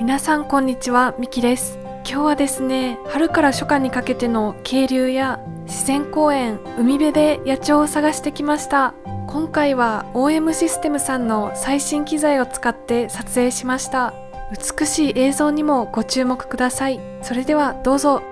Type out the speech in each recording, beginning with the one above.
皆さんこんにちは、みきです。今日はですね、春から初夏にかけての渓流や自然公園、海辺で野鳥を探してきました。今回は OM システムさんの最新機材を使って撮影しました。美しい映像にもご注目ください。それではどうぞ。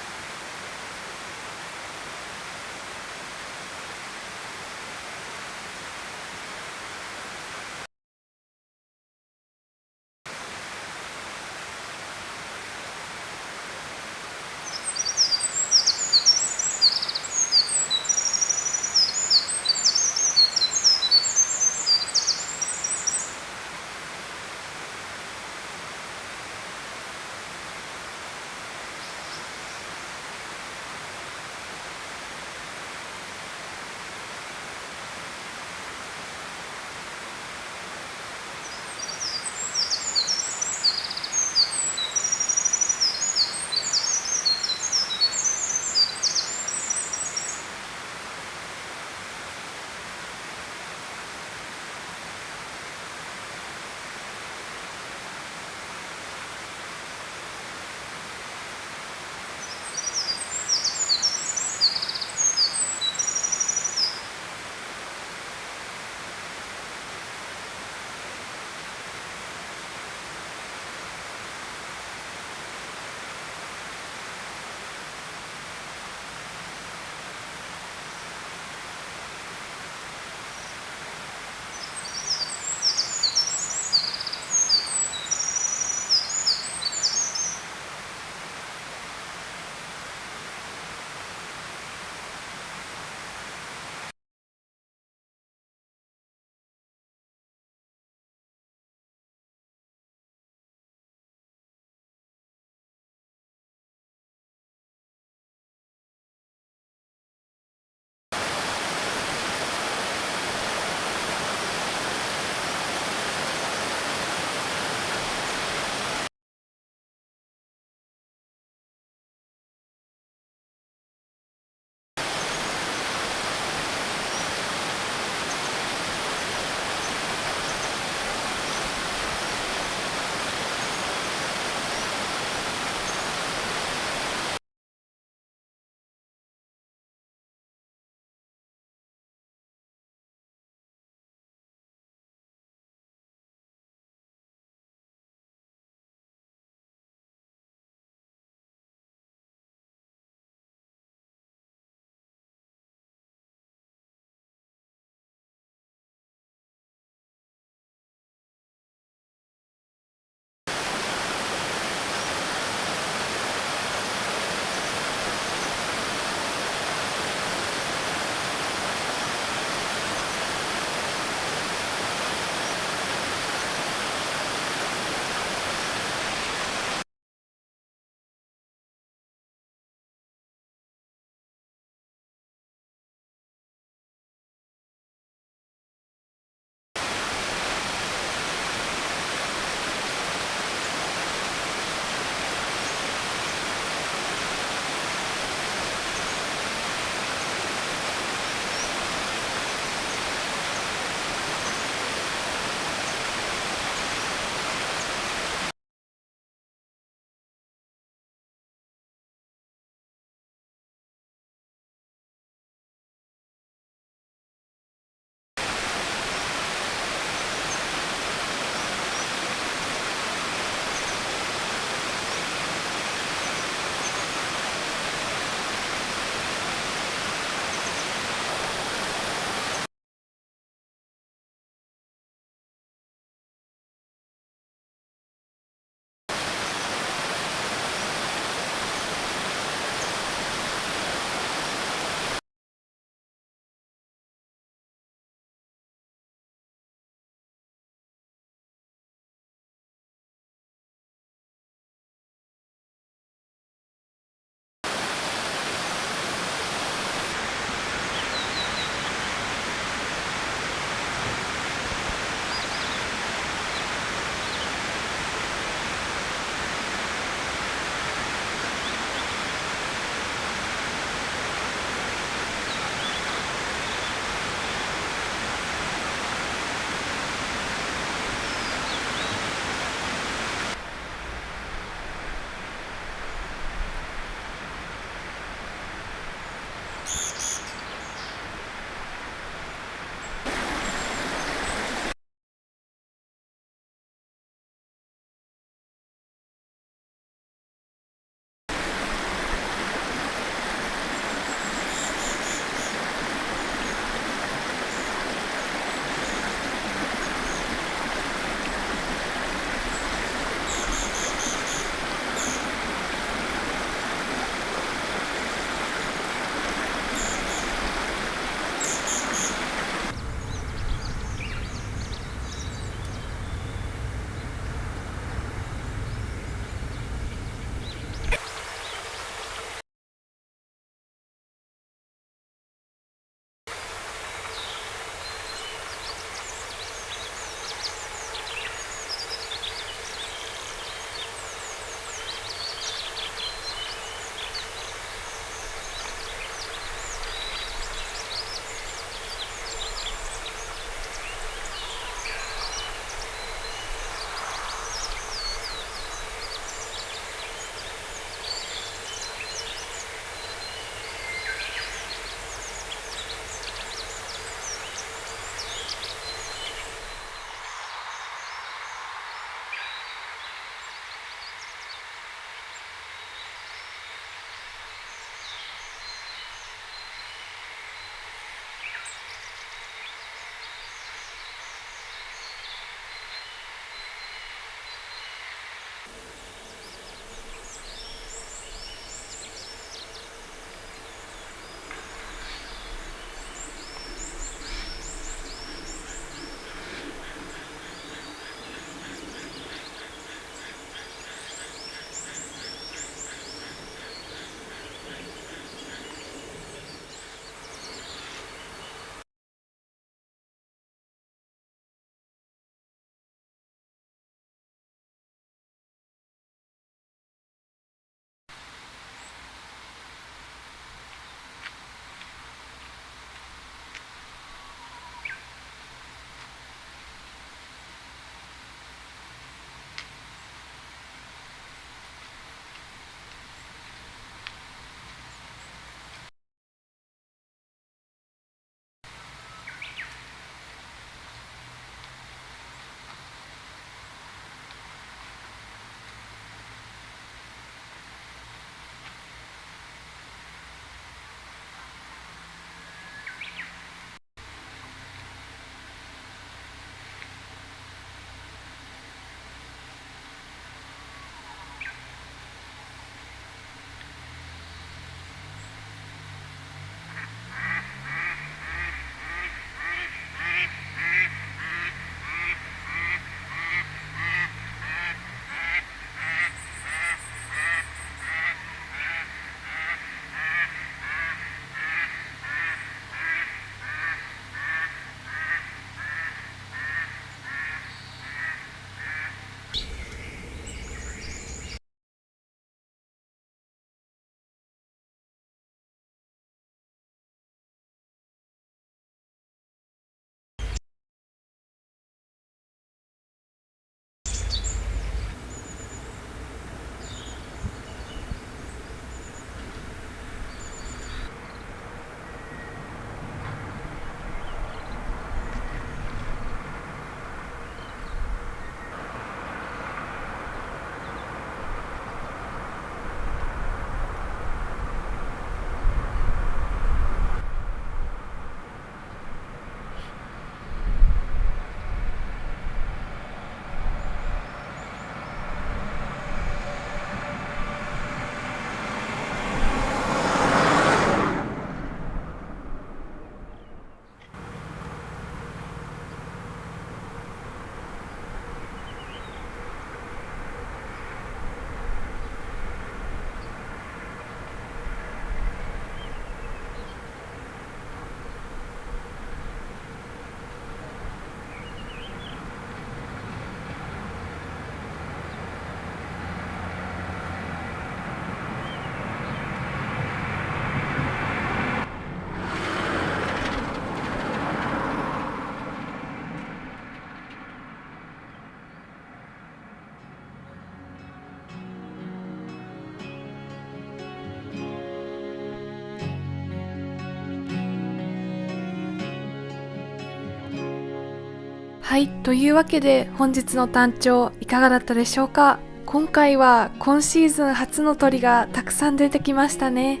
はい、というわけで本日の単調いかがだったでしょうか。今回は今シーズン初の鳥がたくさん出てきましたね。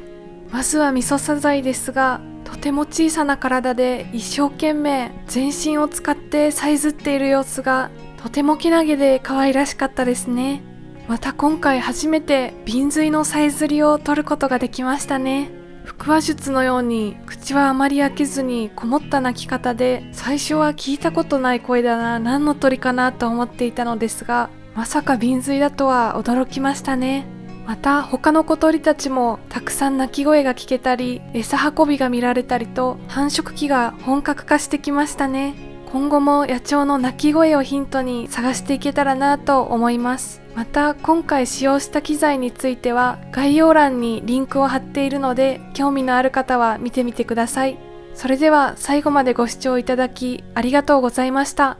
まずはミソサザイですが、とても小さな体で一生懸命全身を使ってさえずっている様子がとてもけなげで可愛らしかったですね。また今回初めて瓶髄のさえずりを取ることができましたね。腹話術のように口はあまり開けずにこもった鳴き方で、最初は聞いたことない声だな、何の鳥かなと思っていたのですが、まさか瓶髄だとは驚きましたね。また他の小鳥たちもたくさん鳴き声が聞けたり、餌運びが見られたりと繁殖期が本格化してきましたね。今後も野鳥の鳴き声をヒントに探していけたらなと思います。また今回使用した機材については概要欄にリンクを貼っているので、興味のある方は見てみてください。それでは最後までご視聴いただきありがとうございました。